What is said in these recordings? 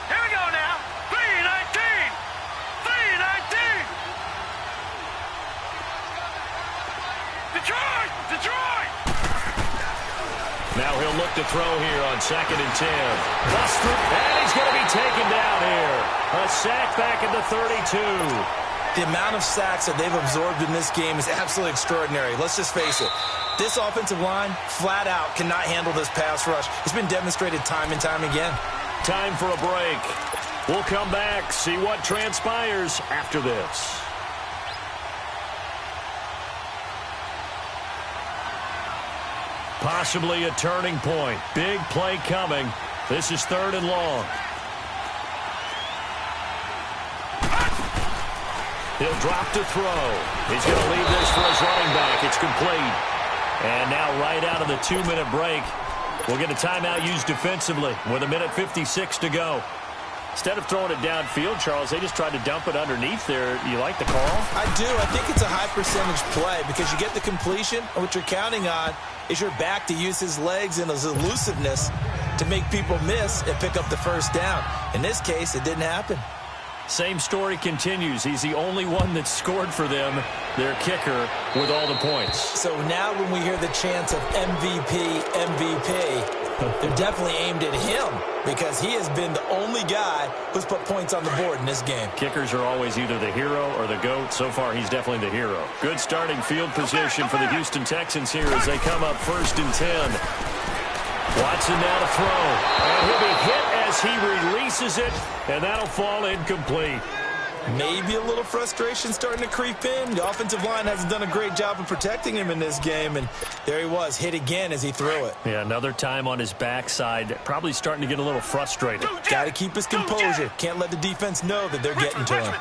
Here we go now. 3-19. 3-19. Detroit! Detroit! Now he'll look to throw here on 2nd and 10. Buster, and he's going to be taken down here. A sack back at the 32. The amount of sacks that they've absorbed in this game is absolutely extraordinary. Let's just face it. This offensive line, flat out, cannot handle this pass rush. It's been demonstrated time and time again. Time for a break. We'll come back, see what transpires after this. Possibly a turning point. Big play coming. This is 3rd and long. He'll drop to throw. He's going to leave this for his running back. It's complete. And now right out of the 2-minute break, we'll get a timeout used defensively with 1:56 to go. Instead of throwing it downfield, Charles, they just tried to dump it underneath there. You like the call? I do. I think it's a high-percentage play because you get the completion, and what you're counting on is your back to use his legs and his elusiveness to make people miss and pick up the first down. In this case, it didn't happen. Same story continues. He's the only one that scored for them, their kicker, with all the points. So now when we hear the chants of MVP, they're definitely aimed at him because he has been the only guy who's put points on the board in this game. Kickers are always either the hero or the GOAT. So far, he's definitely the hero. Good starting field position for the Houston Texans here as they come up 1st and 10. Watson now to throw. And he'll be hit as he releases it, and that'll fall incomplete. Maybe a little frustration starting to creep in. The offensive line hasn't done a great job of protecting him in this game, and there he was, hit again as he threw it. Yeah, another time on his backside, probably starting to get a little frustrated. Got to keep his composure. Can't let the defense know that they're getting to him.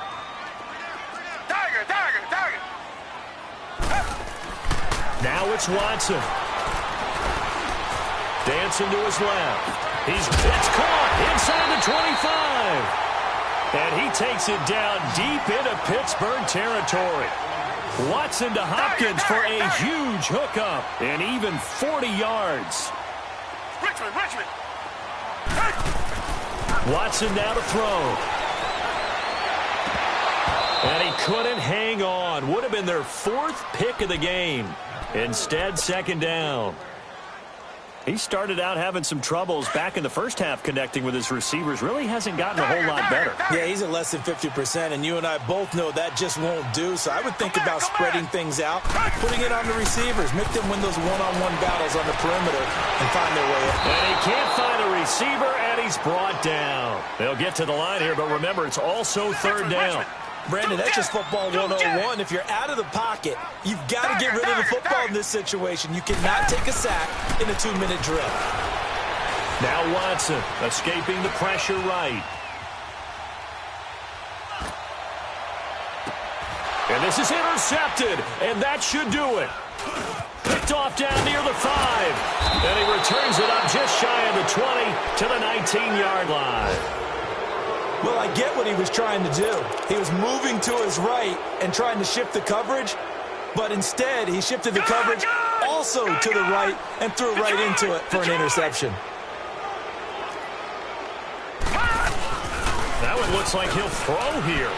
Now it's Watson. Dancing to his left. It's caught inside the 25. And he takes it down deep into Pittsburgh territory. Watson to Hopkins for a huge hookup and even 40 yards. Richmond. Watson now to throw. And he couldn't hang on. Would have been their 4th pick of the game. Instead, 2nd down. He started out having some troubles back in the first half connecting with his receivers. Really hasn't gotten a whole lot better. Yeah, he's at less than 50%, and you and I both know that just won't do. So I would think about spreading things out, putting it on the receivers, make them win those one-on-one battles on the perimeter and find their way up. And he can't find a receiver, and he's brought down. They'll get to the line here, but remember, it's also 3rd down. Brandon, that's just football 101. If you're out of the pocket, you've got to get rid of the football in this situation. You cannot take a sack in a 2-minute drill. Now Watson escaping the pressure right. And this is intercepted, and that should do it. Picked off down near the 5. And he returns it up just shy of the 20 to the 19-yard line. Well, I get what he was trying to do. He was moving to his right and trying to shift the coverage, but instead he shifted the coverage also to the right and threw right into it for an interception. Now it looks like he'll throw here.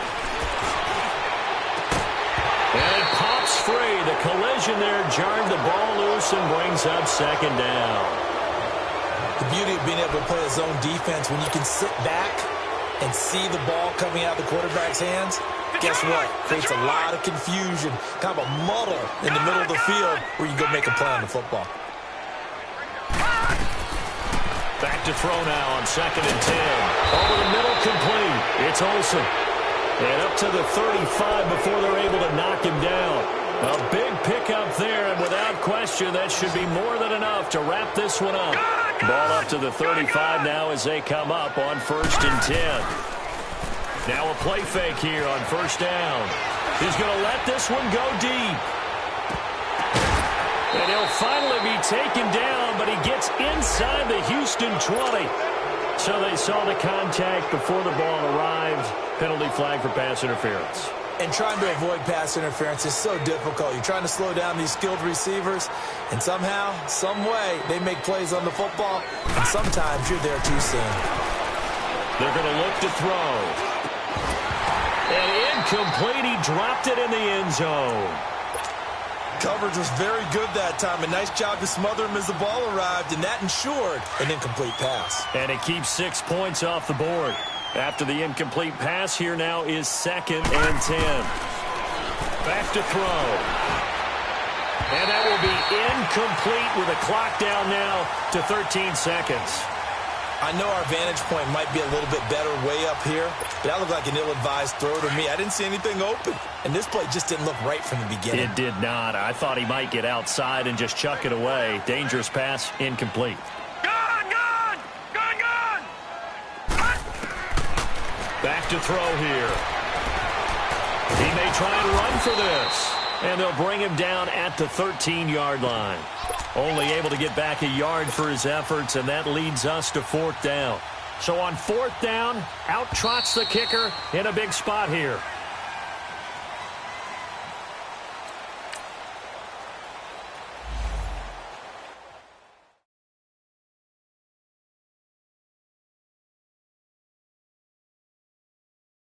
And it pops free. The collision there jarred the ball loose and brings up 2nd down. The beauty of being able to play a zone defense when you can sit back and see the ball coming out of the quarterback's hands, guess what? Creates a lot of confusion, kind of a muddle in the middle of the field where you go make a play on the football. Back to throw now on 2nd and 10. Over the middle, complete. It's Olsen. And up to the 35 before they're able to knock him down. A big pickup there, and without question, that should be more than enough to wrap this one up. Ball up to the 35 now as they come up on 1st and 10. Now a play fake here on 1st down. He's going to let this one go deep. And he'll finally be taken down, but he gets inside the Houston 20. So they saw the contact before the ball arrived. Penalty flag for pass interference. And trying to avoid pass interference is so difficult. You're trying to slow down these skilled receivers, and somehow, some way, they make plays on the football, and sometimes you're there too soon. They're going to look to throw. And incomplete. He dropped it in the end zone. Coverage was very good that time. A nice job to smother him as the ball arrived, and that ensured an incomplete pass. And it keeps 6 points off the board. After the incomplete pass, here now is 2nd and 10. Back to throw. And that will be incomplete with a clock down now to 13 seconds. I know our vantage point might be a little bit better way up here, but that looked like an ill-advised throw to me. I didn't see anything open, and this play just didn't look right from the beginning. It did not. I thought he might get outside and just chuck it away. Dangerous pass, incomplete. Back to throw here. He may try and run for this. And they'll bring him down at the 13-yard line. Only able to get back a yard for his efforts, and that leads us to 4th down. So on 4th down, out trots the kicker in a big spot here.